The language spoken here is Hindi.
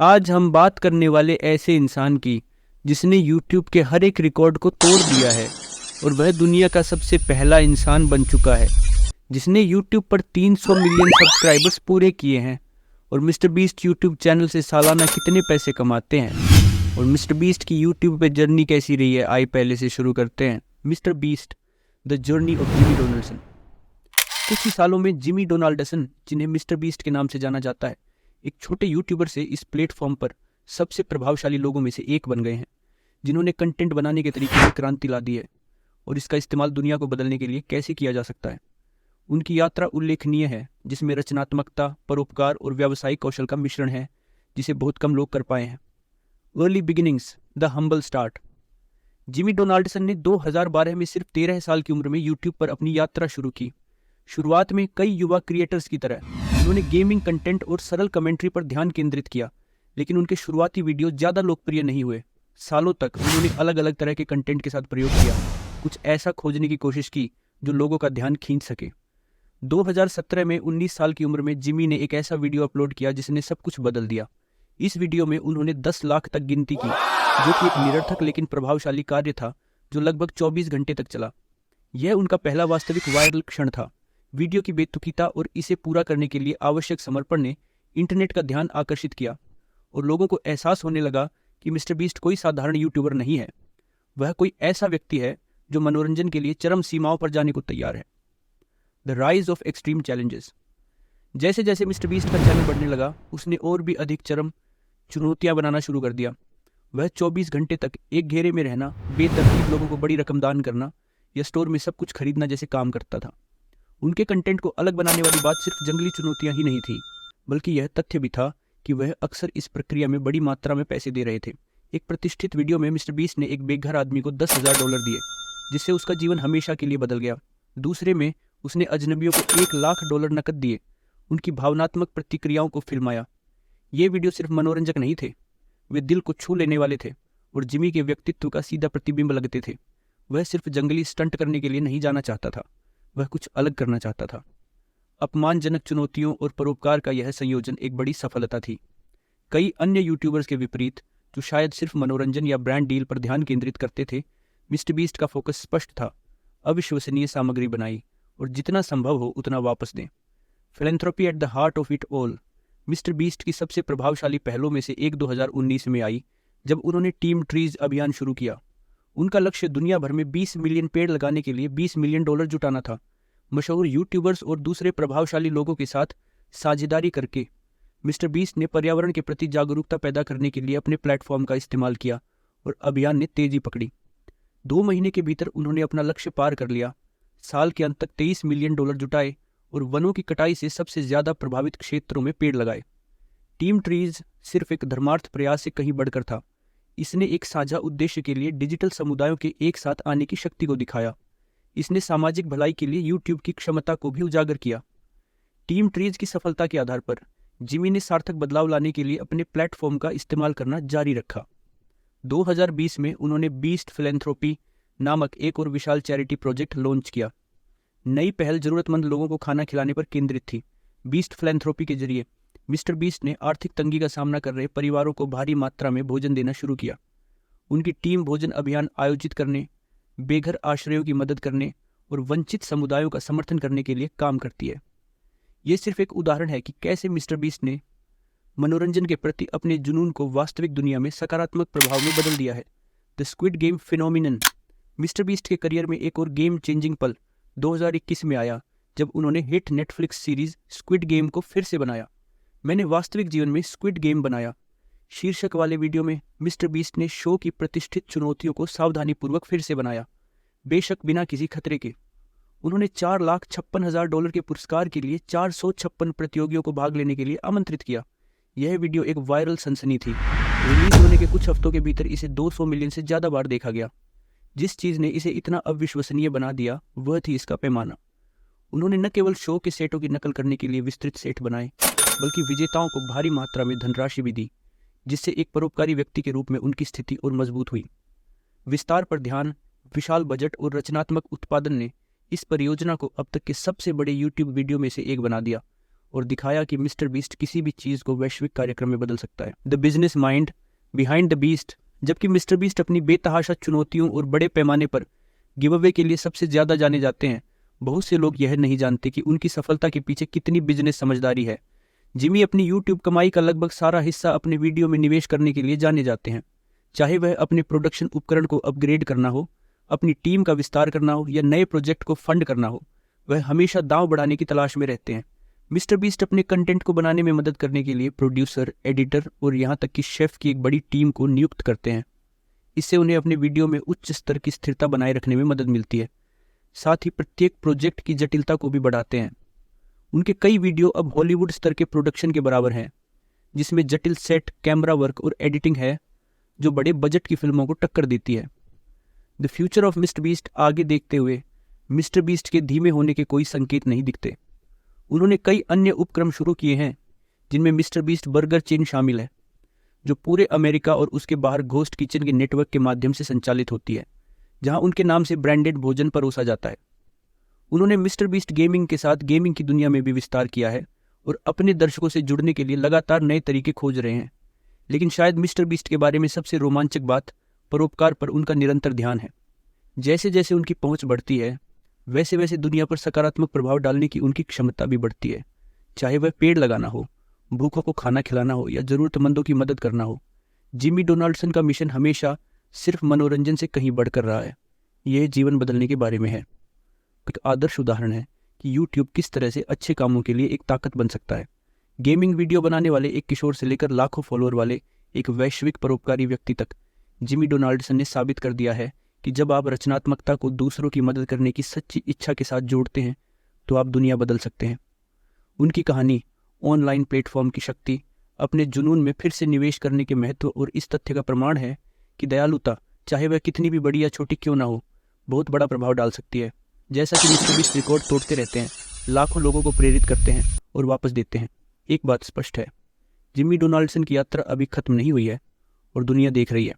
आज हम बात करने वाले ऐसे इंसान की जिसने YouTube के हर एक रिकॉर्ड को तोड़ दिया है और वह दुनिया का सबसे पहला इंसान बन चुका है जिसने YouTube पर 300 मिलियन सब्सक्राइबर्स पूरे किए हैं। और मिस्टर बीस्ट YouTube चैनल से सालाना कितने पैसे कमाते हैं और मिस्टर बीस्ट की YouTube पे जर्नी कैसी रही है, आइए पहले से शुरू करते हैं। Mister beast the journey of Jimmy Donaldson. कुछ ही सालों में जिमी डोनाल्डसन, जिन्हें मिस्टर बीस्ट के नाम से जाना जाता है, एक छोटे यूट्यूबर से इस प्लेटफॉर्म पर सबसे प्रभावशाली लोगों में से एक बन गए हैं, जिन्होंने कंटेंट बनाने के तरीके में क्रांति ला दी है और इसका इस्तेमाल दुनिया को बदलने के लिए कैसे किया जा सकता है। उनकी यात्रा उल्लेखनीय है, जिसमें रचनात्मकता, परोपकार और व्यावसायिक कौशल का मिश्रण है, जिसे बहुत कम लोग कर पाए हैं। Early beginnings, the humble start. Jimmy Donaldson ने 2012 में सिर्फ 13 साल की उम्र में यूट्यूब पर अपनी यात्रा शुरू की। शुरुआत में कई युवा क्रिएटर्स की तरह उन्होंने गेमिंग कंटेंट और सरल कमेंट्री पर ध्यान केंद्रित किया, लेकिन उनके शुरुआती वीडियो ज़्यादा लोकप्रिय नहीं हुए। सालों तक उन्होंने अलग अलग तरह के कंटेंट के साथ प्रयोग किया, कुछ ऐसा खोजने की कोशिश की जो लोगों का ध्यान खींच सके। 2017 में 19 साल की उम्र में जिमी ने एक ऐसा वीडियो अपलोड किया जिसने सब कुछ बदल दिया। इस वीडियो में उन्होंने 10 लाख तक गिनती की, जो कि एक निरर्थक लेकिन प्रभावशाली कार्य था जो लगभग 24 घंटे तक चला। यह उनका पहला वास्तविक वायरल क्षण था। वीडियो की बेतुकीता और इसे पूरा करने के लिए आवश्यक समर्पण ने इंटरनेट का ध्यान आकर्षित किया और लोगों को एहसास होने लगा कि मिस्टर बीस्ट कोई साधारण यूट्यूबर नहीं है, वह कोई ऐसा व्यक्ति है जो मनोरंजन के लिए चरम सीमाओं पर जाने को तैयार है। The rise of extreme challenges. जैसे जैसे मिस्टर बीस्ट का चैनल बढ़ने लगा, उसने और भी अधिक चरम चुनौतियां बनाना शुरू कर दिया। वह 24 घंटे तक एक घेरे में रहना, बेतरतीब लोगों को बड़ी रकम दान करना या स्टोर में सब कुछ खरीदना जैसे काम करता था। उनके कंटेंट को अलग बनाने वाली बात सिर्फ जंगली चुनौतियां ही नहीं थी, बल्कि यह तथ्य भी था कि वह अक्सर इस प्रक्रिया में बड़ी मात्रा में पैसे दे रहे थे। एक प्रतिष्ठित वीडियो में मिस्टर बीस्ट ने एक बेघर आदमी को $10,000 दिए, जिससे उसका जीवन हमेशा के लिए बदल गया। दूसरे में उसने अजनबियों को $1,00,000 नकद दिए, उनकी भावनात्मक प्रतिक्रियाओं को फिल्माया। ये वीडियो सिर्फ मनोरंजक नहीं थे, वे दिल को छू लेने वाले थे और जिमी के व्यक्तित्व का सीधा प्रतिबिंब लगते थे। वह सिर्फ जंगली स्टंट करने के लिए नहीं जाना चाहता था, वह कुछ अलग करना चाहता था। अपमानजनक चुनौतियों और परोपकार का यह संयोजन एक बड़ी सफलता थी। कई अन्य यूट्यूबर्स के विपरीत, जो शायद सिर्फ मनोरंजन या ब्रांड डील पर ध्यान केंद्रित करते थे, मिस्टर बीस्ट का फोकस स्पष्ट था। अविश्वसनीय सामग्री बनाई और जितना संभव हो उतना वापस दें। Philanthropy at the heart of it all. Mister beast की सबसे प्रभावशाली पहलों में से एक 2019 में आई, जब उन्होंने टीम ट्रीज अभियान शुरू किया। उनका लक्ष्य दुनिया भर में 20 मिलियन पेड़ लगाने के लिए $20 मिलियन जुटाना था। मशहूर यूट्यूबर्स और दूसरे प्रभावशाली लोगों के साथ साझेदारी करके मिस्टर बीस्ट ने पर्यावरण के प्रति जागरूकता पैदा करने के लिए अपने प्लेटफॉर्म का इस्तेमाल किया और अभियान ने तेजी पकड़ी। 2 महीने के भीतर उन्होंने अपना लक्ष्य पार कर लिया। साल के अंत तक $23 मिलियन जुटाए और वनों की कटाई से सबसे ज्यादा प्रभावित क्षेत्रों में पेड़ लगाए। टीम ट्रीज सिर्फ एक धर्मार्थ प्रयास से कहीं बढ़कर था। इसने एक साझा उद्देश्य के लिए डिजिटल समुदायों के एक साथ आने की शक्ति को दिखाया। इसने सामाजिक भलाई के लिए यूट्यूब की क्षमता को भी उजागर किया। टीम ट्रीज की सफलता के आधार पर जिमी ने सार्थक बदलाव लाने के लिए अपने प्लेटफॉर्म का इस्तेमाल करना जारी रखा। 2020 में उन्होंने बीस्ट फिलैंथ्रोपी नामक एक और विशाल चैरिटी प्रोजेक्ट लॉन्च किया। नई पहल जरूरतमंद लोगों को खाना खिलाने पर केंद्रित थी। बीस्ट फिलैंथ्रोपी के जरिए मिस्टर बीस्ट ने आर्थिक तंगी का सामना कर रहे परिवारों को भारी मात्रा में भोजन देना शुरू किया। उनकी टीम भोजन अभियान आयोजित करने, बेघर आश्रयों की मदद करने और वंचित समुदायों का समर्थन करने के लिए काम करती है। ये सिर्फ एक उदाहरण है कि कैसे मिस्टर बीस्ट ने मनोरंजन के प्रति अपने जुनून को वास्तविक दुनिया में सकारात्मक प्रभाव में बदल दिया है। The squid game phenomenon. Mister beast के करियर में एक और गेम चेंजिंग पल 2021 में आया, जब उन्होंने hit Netflix series squid game को फिर से बनाया। मैंने वास्तविक जीवन में स्क्विड गेम बनाया शीर्षक वाले वीडियो में मिस्टर बीस्ट ने शो की प्रतिष्ठित चुनौतियों को सावधानीपूर्वक फिर से बनाया, बेशक बिना किसी खतरे के। उन्होंने $4,56,000 के पुरस्कार के लिए 456 प्रतियोगियों को भाग लेने के लिए आमंत्रित किया। यह वीडियो एक वायरल सनसनी थी। रिलीज होने के कुछ हफ्तों के भीतर इसे 200 मिलियन से ज्यादा बार देखा गया। जिस चीज ने इसे इतना अविश्वसनीय बना दिया वह थी इसका पैमाना। उन्होंने न केवल शो के सेटों की नकल करने के लिए विस्तृत सेट बनाए, बल्कि विजेताओं को भारी मात्रा में धनराशि भी दी, जिससे एक परोपकारी व्यक्ति के रूप में उनकी स्थिति और मजबूत हुई। विस्तार पर ध्यान, विशाल बजट और रचनात्मक उत्पादन ने इस परियोजना को अब तक के सबसे बड़े यूट्यूब वीडियो में से एक बना दिया और दिखाया कि मिस्टर बीस्ट किसी भी चीज़ को वैश्विक कार्यक्रम में बदल सकता है। The business mind behind the beast. जबकि मिस्टर बीस्ट अपनी बेतहाशा चुनौतियों और बड़े पैमाने पर गिव अवे के लिए सबसे ज़्यादा जाने जाते हैं, बहुत से लोग यह नहीं जानते कि उनकी सफलता के पीछे कितनी बिजनेस समझदारी है। जिमी अपनी यूट्यूब कमाई का लगभग सारा हिस्सा अपने वीडियो में निवेश करने के लिए जाने जाते हैं, चाहे वह अपने प्रोडक्शन उपकरण को अपग्रेड करना हो, अपनी टीम का विस्तार करना हो या नए प्रोजेक्ट को फंड करना हो। वह हमेशा दांव बढ़ाने की तलाश में रहते हैं। मिस्टर बीस्ट अपने कंटेंट को बनाने में मदद करने के लिए प्रोड्यूसर, एडिटर और यहाँ तक कि शेफ की एक बड़ी टीम को नियुक्त करते हैं। इससे उन्हें अपने वीडियो में उच्च स्तर की स्थिरता बनाए रखने में मदद मिलती है। साथ ही प्रत्येक प्रोजेक्ट की जटिलता को भी बढ़ाते हैं। उनके कई वीडियो अब हॉलीवुड स्तर के प्रोडक्शन के बराबर हैं, जिसमें जटिल सेट, कैमरा वर्क और एडिटिंग है जो बड़े बजट की फिल्मों को टक्कर देती है। The future of mister beast आगे देखते हुए मिस्टर बीस्ट के धीमे होने के कोई संकेत नहीं दिखते। उन्होंने कई अन्य उपक्रम शुरू किए हैं, जिनमें मिस्टर बीस्ट बर्गर चेन शामिल है, जो पूरे अमेरिका और उसके बाहर घोस्ट किचन के नेटवर्क के माध्यम से संचालित होती है, जहां उनके नाम से ब्रांडेड भोजन परोसा जाता है। उन्होंने मिस्टर बीस्ट गेमिंग के साथ गेमिंग की दुनिया में भी विस्तार किया है और अपने दर्शकों से जुड़ने के लिए लगातार नए तरीके खोज रहे हैं। लेकिन शायद मिस्टर बीस्ट के बारे में सबसे रोमांचक बात परोपकार पर उनका निरंतर ध्यान है। जैसे जैसे उनकी पहुंच बढ़ती है, वैसे वैसे दुनिया पर सकारात्मक प्रभाव डालने की उनकी क्षमता भी बढ़ती है। चाहे वह पेड़ लगाना हो, भूखों को खाना खिलाना हो या ज़रूरतमंदों की मदद करना हो, जिमी डोनाल्डसन का मिशन हमेशा सिर्फ मनोरंजन से कहीं बढ़कर रहा है। यह जीवन बदलने के बारे में है। एक आदर्श उदाहरण है कि यूट्यूब किस तरह से अच्छे कामों के लिए एक ताकत बन सकता है। गेमिंग वीडियो बनाने वाले एक किशोर से लेकर लाखों फॉलोअर वाले एक वैश्विक परोपकारी व्यक्ति तक, जिमी डोनाल्डसन ने साबित कर दिया है कि जब आप रचनात्मकता को दूसरों की मदद करने की सच्ची इच्छा के साथ जोड़ते हैं तो आप दुनिया बदल सकते हैं। उनकी कहानी, ऑनलाइन प्लेटफॉर्म की शक्ति, अपने जुनून में फिर से निवेश करने के महत्व और इस तथ्य का प्रमाण है कि दयालुता, चाहे वह कितनी भी बड़ी या छोटी क्यों ना हो, बहुत बड़ा प्रभाव डाल सकती है। जैसा कि मिस्टर बीस्ट रिकॉर्ड तोड़ते रहते हैं, लाखों लोगों को प्रेरित करते हैं और वापस देते हैं। एक बात स्पष्ट है, जिमी डोनाल्डसन की यात्रा अभी खत्म नहीं हुई है और दुनिया देख रही है।